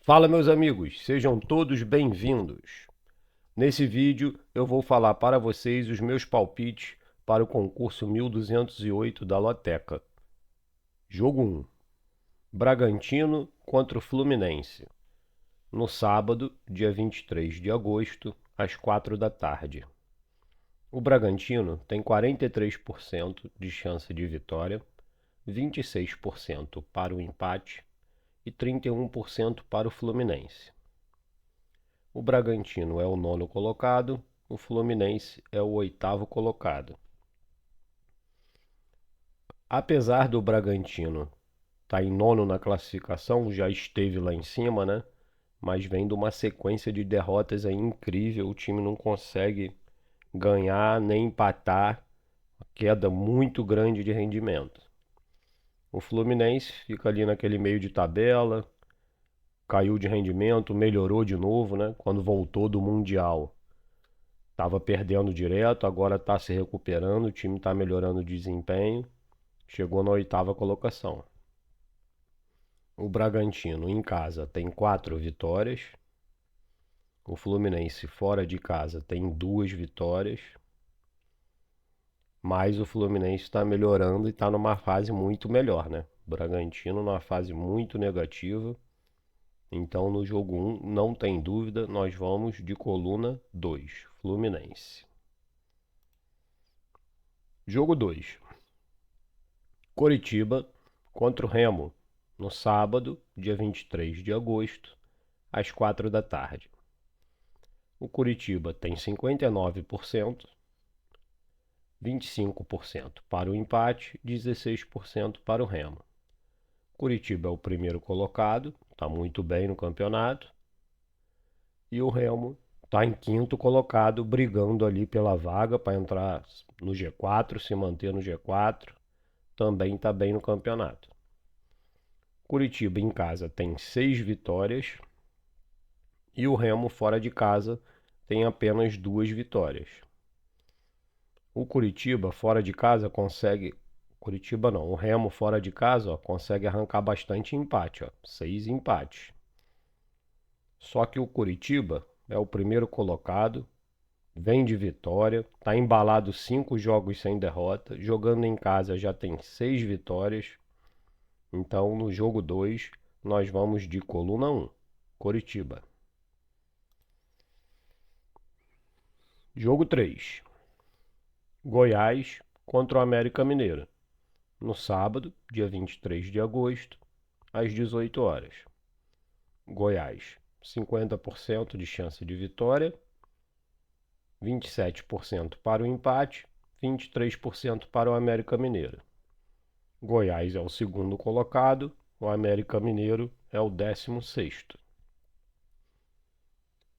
Fala, meus amigos, sejam todos bem-vindos. Nesse vídeo eu vou falar para vocês os meus palpites para o concurso 1208 da Loteca. Jogo 1: Bragantino contra o Fluminense, no sábado, dia 23 de agosto, às 4 da tarde. O Bragantino tem 43% de chance de vitória, 26% para o empate e 31% para o Fluminense. O Bragantino é o nono colocado, o Fluminense é o oitavo colocado. Apesar do Bragantino estar em nono na classificação, já esteve lá em cima, né? Mas vem de uma sequência de derrotas aí incrível, o time não consegue ganhar nem empatar, uma queda muito grande de rendimento. O Fluminense fica ali naquele meio de tabela, caiu de rendimento, melhorou de novo, né? Quando voltou do Mundial. Estava perdendo direto, agora está se recuperando, o time está melhorando o desempenho, chegou na oitava colocação. O Bragantino em casa tem 4 vitórias, o Fluminense fora de casa tem 2 vitórias, mas o Fluminense está melhorando e está numa fase muito melhor, né? O Bragantino numa fase muito negativa, então no jogo 1, não tem dúvida, nós vamos de coluna 2, Fluminense. Jogo 2. Coritiba contra o Remo, no sábado, dia 23 de agosto, às 4 da tarde. O Coritiba tem 59%, 25% para o empate, 16% para o Remo. Coritiba é o primeiro colocado, está muito bem no campeonato, e o Remo está em quinto colocado, brigando ali pela vaga para entrar no G4, se manter no G4, também está bem no campeonato. Curitiba em casa tem 6 vitórias e o Remo fora de casa tem apenas 2 vitórias. O Curitiba fora de casa consegue... Curitiba não, o Remo fora de casa consegue arrancar bastante empate, 6 empates. Só que o Curitiba é o primeiro colocado, vem de vitória, está embalado 5 jogos sem derrota, jogando em casa já tem 6 vitórias. Então no jogo 2 nós vamos de coluna 1, Coritiba. Jogo 3. Goiás contra o América Mineiro, no sábado, dia 23 de agosto, às 18 horas. Goiás, 50% de chance de vitória, 27% para o empate, 23% para o América Mineiro. Goiás é o segundo colocado, o América Mineiro é o 16º.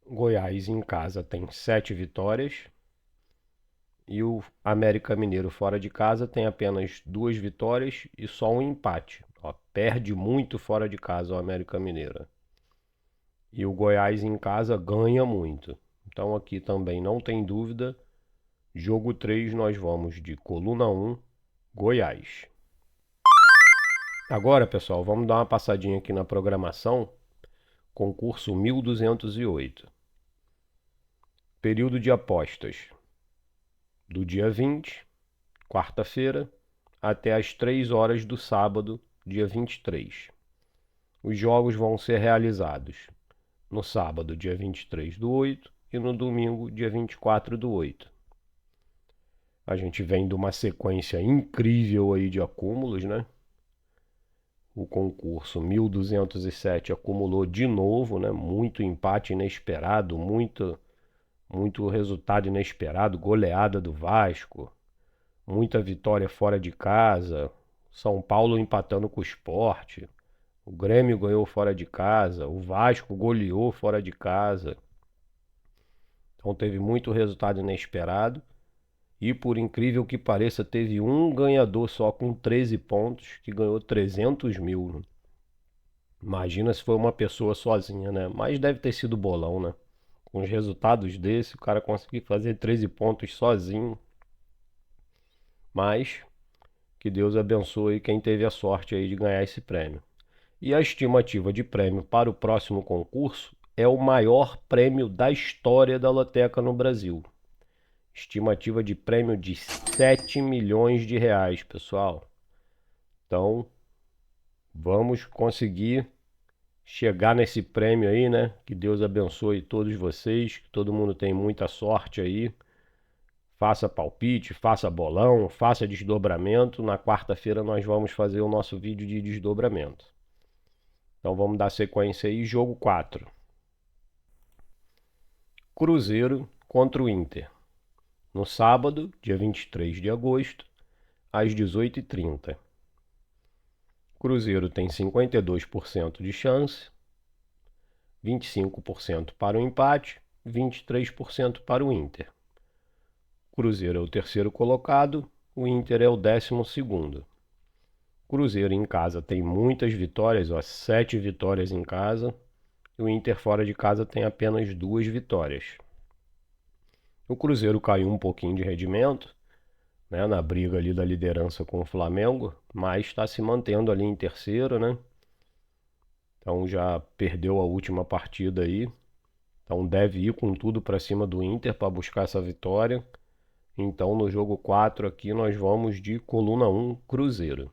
Goiás em casa tem 7 vitórias e o América Mineiro fora de casa tem apenas 2 vitórias e só um empate. Perde muito fora de casa o América Mineiro. E o Goiás em casa ganha muito. Então aqui também não tem dúvida. Jogo 3 nós vamos de coluna 1, Goiás. Agora, pessoal, vamos dar uma passadinha aqui na programação. Concurso 1208. Período de apostas do dia 20, quarta-feira, até às 3 horas do sábado, dia 23. Os jogos vão ser realizados no sábado, dia 23/8, e no domingo, dia 24/8. A gente vem de uma sequência incrível aí de acúmulos, né? O concurso 1207 acumulou de novo, né? Muito empate inesperado, muito resultado inesperado, goleada do Vasco, muita vitória fora de casa, São Paulo empatando com o Sport, o Grêmio ganhou fora de casa, o Vasco goleou fora de casa. Então teve muito resultado inesperado e, por incrível que pareça, teve um ganhador só com 13 pontos que ganhou 300 mil. Imagina se foi uma pessoa sozinha, né? Mas deve ter sido bolão, né? Com os resultados desse, o cara conseguir fazer 13 pontos sozinho. Mas que Deus abençoe quem teve a sorte aí de ganhar esse prêmio. E a estimativa de prêmio para o próximo concurso é o maior prêmio da história da loteca no Brasil. Estimativa de prêmio de 7 milhões de reais, pessoal. Então, vamos conseguir chegar nesse prêmio aí, né? Que Deus abençoe todos vocês, que todo mundo tenha muita sorte aí. Faça palpite, faça bolão, faça desdobramento. Na quarta-feira nós vamos fazer o nosso vídeo de desdobramento. Então vamos dar sequência aí. Jogo 4. Cruzeiro contra o Inter. No sábado, dia 23 de agosto, às 18h30. Cruzeiro tem 52% de chance, 25% para o empate, 23% para o Inter. Cruzeiro é o terceiro colocado, o Inter é o 12º. Cruzeiro em casa tem muitas vitórias, 7 vitórias em casa. E o Inter fora de casa tem apenas 2 vitórias. O Cruzeiro caiu um pouquinho de rendimento, né, na briga ali da liderança com o Flamengo, mas está se mantendo ali em terceiro, né? Então já perdeu a última partida aí. Então deve ir com tudo para cima do Inter para buscar essa vitória. Então no jogo 4 aqui nós vamos de coluna 1, Cruzeiro.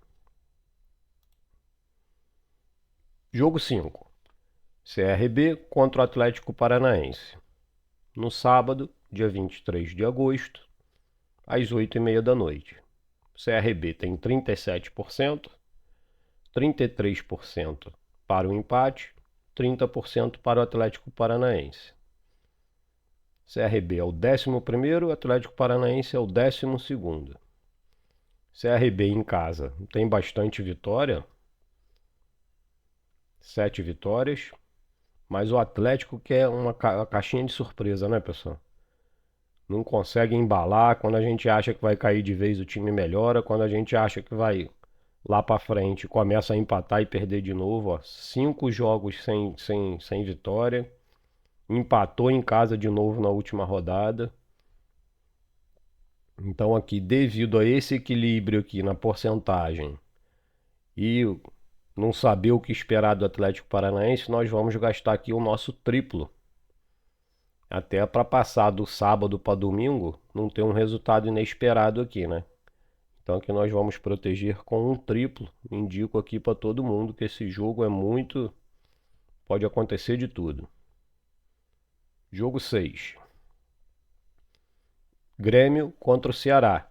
Jogo 5. CRB contra o Atlético Paranaense. No sábado, dia 23 de agosto, às 8h30 da noite. CRB tem 37%, 33% para o empate, 30% para o Atlético Paranaense. CRB é o 11º, Atlético Paranaense é o 12º. CRB em casa tem bastante vitória, 7 vitórias, mas o Atlético quer uma caixinha de surpresa, né, pessoal? Não consegue embalar. Quando a gente acha que vai cair de vez, o time melhora. Quando a gente acha que vai lá para frente, começa a empatar e perder de novo. 5 jogos sem vitória. Empatou em casa de novo na última rodada. Então aqui, devido a esse equilíbrio aqui na porcentagem e não saber o que esperar do Atlético Paranaense, nós vamos gastar aqui o nosso triplo. Até para passar do sábado para domingo, não ter um resultado inesperado aqui, né? Então aqui nós vamos proteger com um triplo. Indico aqui para todo mundo que esse jogo é muito... Pode acontecer de tudo. Jogo 6. Grêmio contra o Ceará.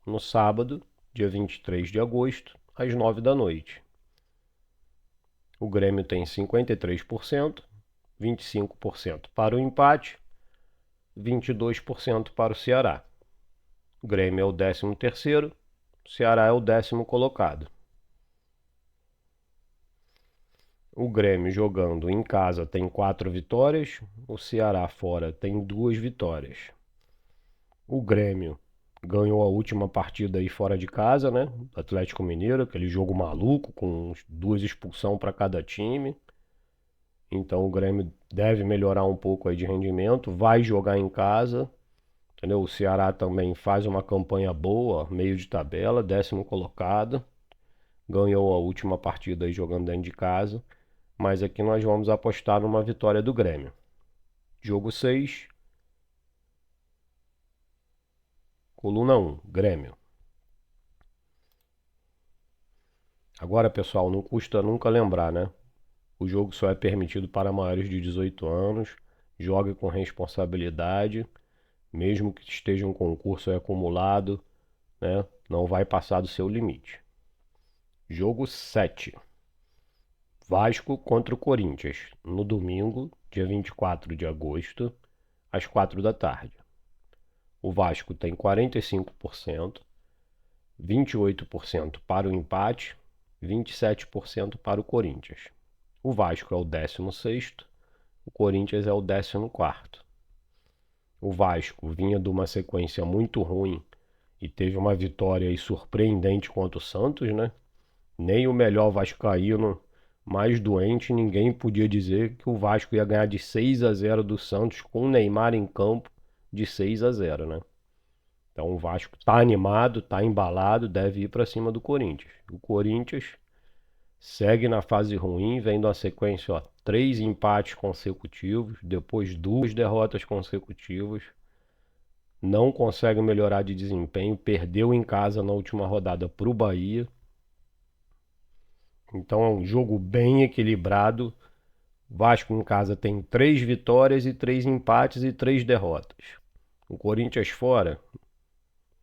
No sábado, dia 23 de agosto, às 9 da noite. O Grêmio tem 53%, 25% para o empate, 22% para o Ceará. O Grêmio é o 13º, o Ceará é o 10º colocado. O Grêmio jogando em casa tem 4 vitórias, o Ceará fora tem 2 vitórias. O Grêmio ganhou a última partida aí fora de casa, né? Atlético Mineiro, aquele jogo maluco com 2 expulsões para cada time. Então o Grêmio deve melhorar um pouco aí de rendimento, vai jogar em casa, entendeu? O Ceará também faz uma campanha boa, meio de tabela, 10º colocado, ganhou a última partida aí jogando dentro de casa, mas aqui nós vamos apostar numa vitória do Grêmio. Jogo 6, coluna 1, Grêmio. Agora, pessoal, não custa nunca lembrar, né? O jogo só é permitido para maiores de 18 anos, jogue com responsabilidade. Mesmo que esteja um concurso acumulado, né, não vai passar do seu limite. Jogo 7. Vasco contra o Corinthians, no domingo, dia 24 de agosto, às 4 da tarde. O Vasco tem 45%, 28% para o empate, 27% para o Corinthians. O Vasco é o 16º, o Corinthians é o 14º. O Vasco vinha de uma sequência muito ruim e teve uma vitória aí surpreendente contra o Santos, né? Nem o melhor vascaíno mais doente, ninguém podia dizer que o Vasco ia ganhar de 6-0 do Santos com o Neymar em campo de 6-0, né? Então o Vasco tá animado, tá embalado, deve ir para cima do Corinthians. O Corinthians segue na fase ruim, vem de uma sequência, ó, 3 empates consecutivos, depois 2 derrotas consecutivas. Não consegue melhorar de desempenho, perdeu em casa na última rodada para o Bahia. Então é um jogo bem equilibrado. Vasco em casa tem 3 vitórias e 3 empates e 3 derrotas. O Corinthians fora,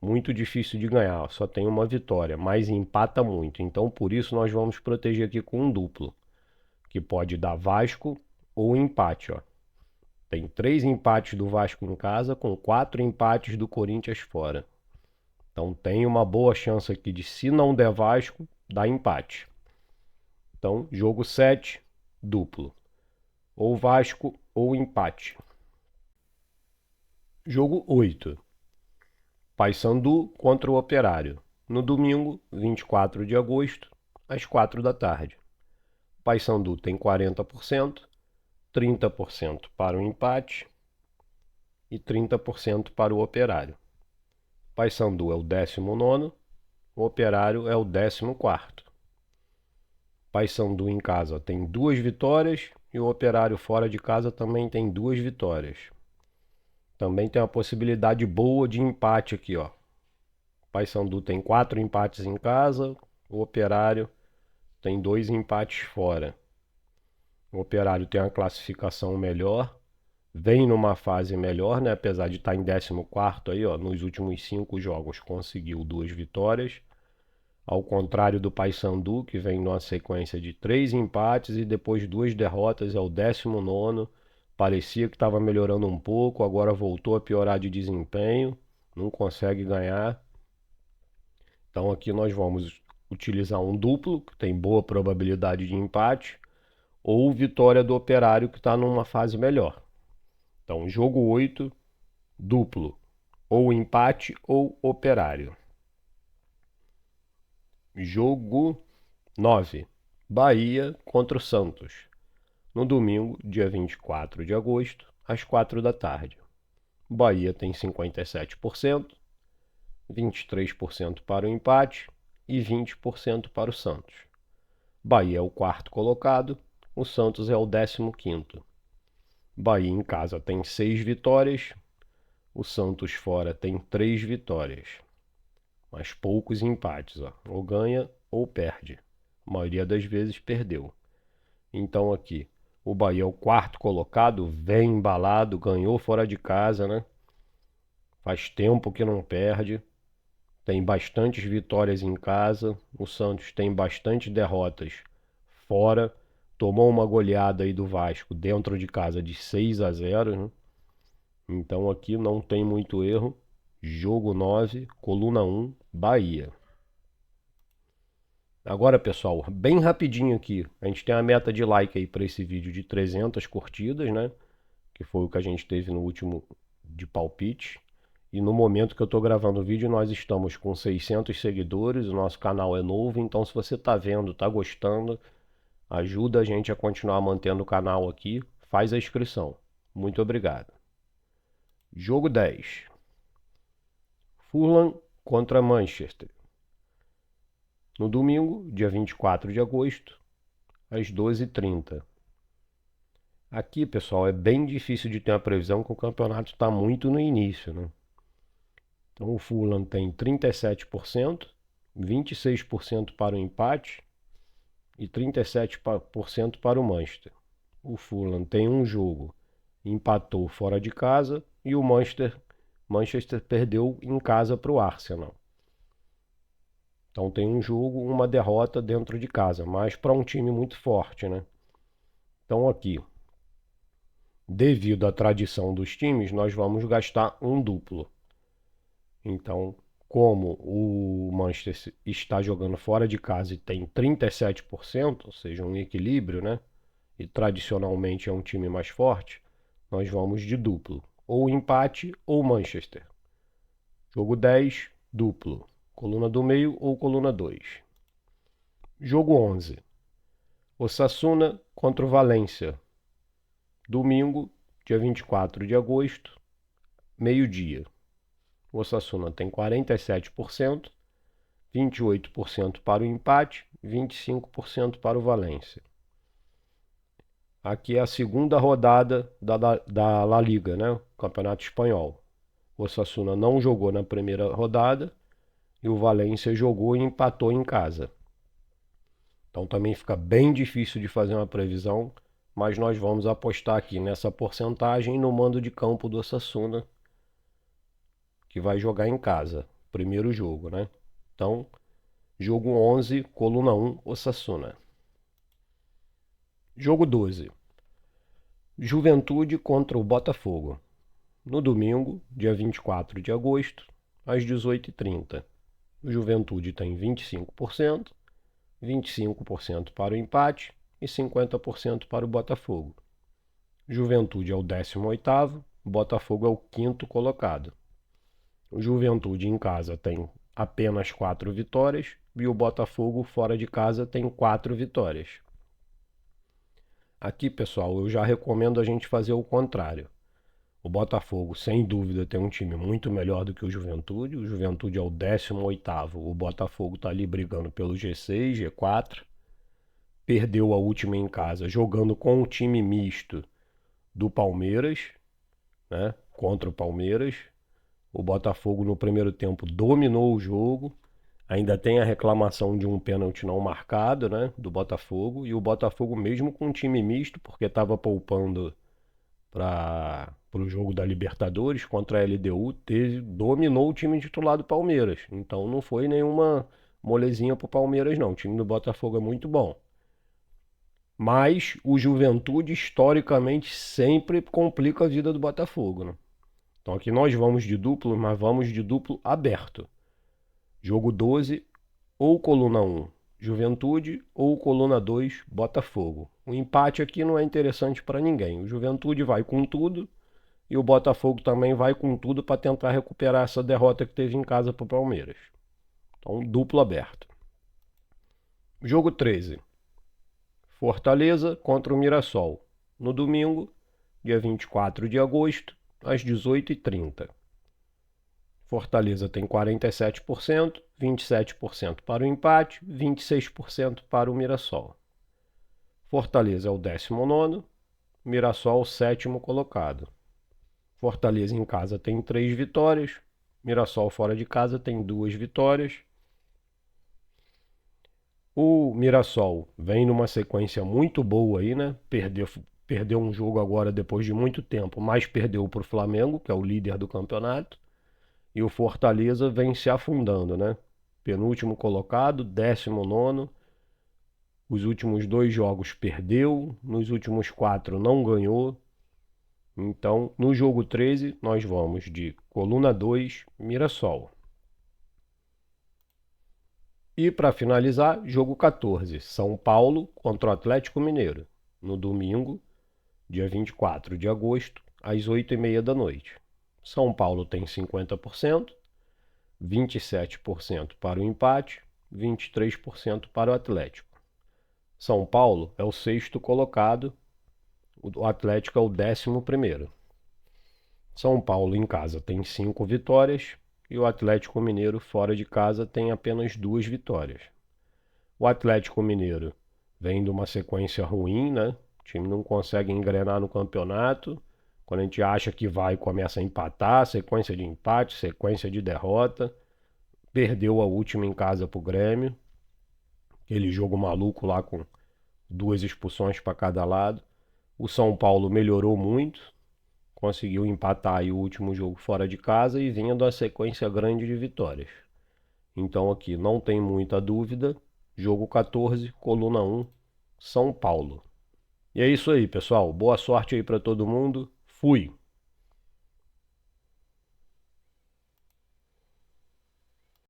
muito difícil de ganhar, só tem uma vitória, mas empata muito. Então por isso nós vamos proteger aqui com um duplo, que pode dar Vasco ou empate, ó. Tem 3 empates do Vasco em casa com 4 empates do Corinthians fora. Então tem uma boa chance aqui de, se não der Vasco, dar empate. Então, jogo 7, duplo. Ou Vasco ou empate. Jogo 8. Paysandu contra o Operário. No domingo, 24 de agosto, às 4 da tarde. Paysandu tem 40%, 30% para o empate e 30% para o Operário. Paysandu é o 19º, o Operário é o 14º. Paysandu em casa tem 2 vitórias e o Operário fora de casa também tem 2 vitórias. Também tem uma possibilidade boa de empate aqui, ó. Paysandu tem 4 empates em casa, o Operário tem 2 empates fora. O Operário tem uma classificação melhor, vem numa fase melhor, né? Apesar de estar em 14º aí, ó, nos últimos 5 jogos conseguiu 2 vitórias. Ao contrário do Paysandu, que vem numa sequência de 3 empates e depois 2 derrotas, é o 19º. Parecia que estava melhorando um pouco, agora voltou a piorar de desempenho, não consegue ganhar. Então aqui nós vamos utilizar um duplo, que tem boa probabilidade de empate, ou vitória do Operário, que está numa fase melhor. Então, jogo 8, duplo, ou empate ou Operário. Jogo 9, Bahia contra o Santos. No domingo, dia 24 de agosto, às 4 da tarde. Bahia tem 57%, 23% para o empate e 20% para o Santos. Bahia é o 4º colocado, o Santos é o 15º. Bahia em casa tem 6 vitórias, o Santos fora tem 3 vitórias. Mas poucos empates, ó. Ou ganha ou perde. A maioria das vezes perdeu. Então aqui, o Bahia é o 4º colocado, vem embalado, ganhou fora de casa, né? Faz tempo que não perde. Tem bastantes vitórias em casa. O Santos tem bastante derrotas fora. Tomou uma goleada aí do Vasco dentro de casa de 6-0, né? Então aqui não tem muito erro. Jogo 9, coluna 1, Bahia. Agora, pessoal, bem rapidinho aqui. A gente tem a meta de like aí para esse vídeo de 300 curtidas, né? Que foi o que a gente teve no último de palpite. E no momento que eu estou gravando o vídeo, nós estamos com 600 seguidores. O nosso canal é novo, então se você está vendo, está gostando, ajuda a gente a continuar mantendo o canal aqui. Faz a inscrição. Muito obrigado. Jogo 10. Fulham contra Manchester. No domingo, dia 24 de agosto, às 12h30. Aqui, pessoal, é bem difícil de ter uma previsão, porque o campeonato está muito no início, né? Então o Fulham tem 37%, 26% para o empate e 37% para o Manchester. O Fulham tem um jogo, empatou fora de casa e o Manchester perdeu em casa para o Arsenal. Então tem um jogo, uma derrota dentro de casa, mas para um time muito forte, né? Então aqui, devido à tradição dos times, nós vamos gastar um duplo. Então, como o Manchester está jogando fora de casa e tem 37%, ou seja, um equilíbrio, né? E tradicionalmente é um time mais forte, nós vamos de duplo. Ou empate ou Manchester. Jogo 10, duplo. Coluna do meio ou coluna 2. Jogo 11. Osasuna contra o Valência. Domingo, dia 24 de agosto, meio-dia. O Osasuna tem 47%, 28% para o empate 25% para o Valência. Aqui é a segunda rodada da La Liga, né? Campeonato Espanhol. O Osasuna não jogou na primeira rodada e o Valência jogou e empatou em casa. Então também fica bem difícil de fazer uma previsão, mas nós vamos apostar aqui nessa porcentagem no mando de campo do Osasuna, que vai jogar em casa, primeiro jogo, né? Então, jogo 11, coluna 1, Osasuna. Jogo 12. Juventude contra o Botafogo. No domingo, dia 24 de agosto, às 18h30. O Juventude tem 25%, 25% para o empate e 50% para o Botafogo. Juventude é o 18º, Botafogo é o 5º colocado. O Juventude em casa tem apenas 4 vitórias e o Botafogo fora de casa tem 4 vitórias. Aqui, pessoal, eu já recomendo a gente fazer o contrário. O Botafogo, sem dúvida, tem um time muito melhor do que o Juventude. O Juventude é o 18º, o Botafogo está ali brigando pelo G6, G4. Perdeu a última em casa, jogando com o time misto do Palmeiras, né? Contra o Palmeiras. O Botafogo no primeiro tempo dominou o jogo. Ainda tem a reclamação de um pênalti não marcado, né? Do Botafogo. E o Botafogo, mesmo com um time misto, porque estava poupando para o jogo da Libertadores contra a LDU, dominou o time titular do Palmeiras. Então não foi nenhuma molezinha para o Palmeiras, não. O time do Botafogo é muito bom. Mas o Juventude, historicamente, sempre complica a vida do Botafogo, né? Então aqui nós vamos de duplo, mas vamos de duplo aberto. Jogo 12, ou coluna 1, Juventude, ou coluna 2, Botafogo. O empate aqui não é interessante para ninguém. O Juventude vai com tudo e o Botafogo também vai com tudo para tentar recuperar essa derrota que teve em casa para o Palmeiras. Então, duplo aberto. Jogo 13. Fortaleza contra o Mirassol. No domingo, dia 24 de agosto, às 18h30. Fortaleza tem 47%, 27% para o empate, 26% para o Mirassol. Fortaleza é o 19º, Mirassol o 7º colocado. Fortaleza em casa tem 3 vitórias, Mirassol fora de casa tem 2 vitórias. O Mirassol vem numa sequência muito boa aí, né? Perdeu um jogo agora depois de muito tempo, mas perdeu para o Flamengo, que é o líder do campeonato. E o Fortaleza vem se afundando, né? Penúltimo colocado, 19º. Os últimos 2 jogos perdeu, nos últimos 4 não ganhou. Então, no jogo 13, nós vamos de coluna 2, Mirassol. E para finalizar, jogo 14, São Paulo contra o Atlético Mineiro, no domingo, dia 24 de agosto, às 8h30 da noite. São Paulo tem 50%, 27% para o empate, 23% para o Atlético. São Paulo é o 6º colocado, o Atlético é o 11º. São Paulo em casa tem 5 vitórias e o Atlético Mineiro fora de casa tem apenas 2 vitórias. O Atlético Mineiro vem de uma sequência ruim, né? O time não consegue engrenar no campeonato. Quando a gente acha que vai, começa a empatar, sequência de empate, sequência de derrota. Perdeu a última em casa para o Grêmio. Aquele jogo maluco lá com 2 expulsões para cada lado. O São Paulo melhorou muito. Conseguiu empatar aí o último jogo fora de casa e vinha da sequência grande de vitórias. Então aqui não tem muita dúvida. Jogo 14, coluna 1, São Paulo. E é isso aí, pessoal. Boa sorte aí para todo mundo. Fui!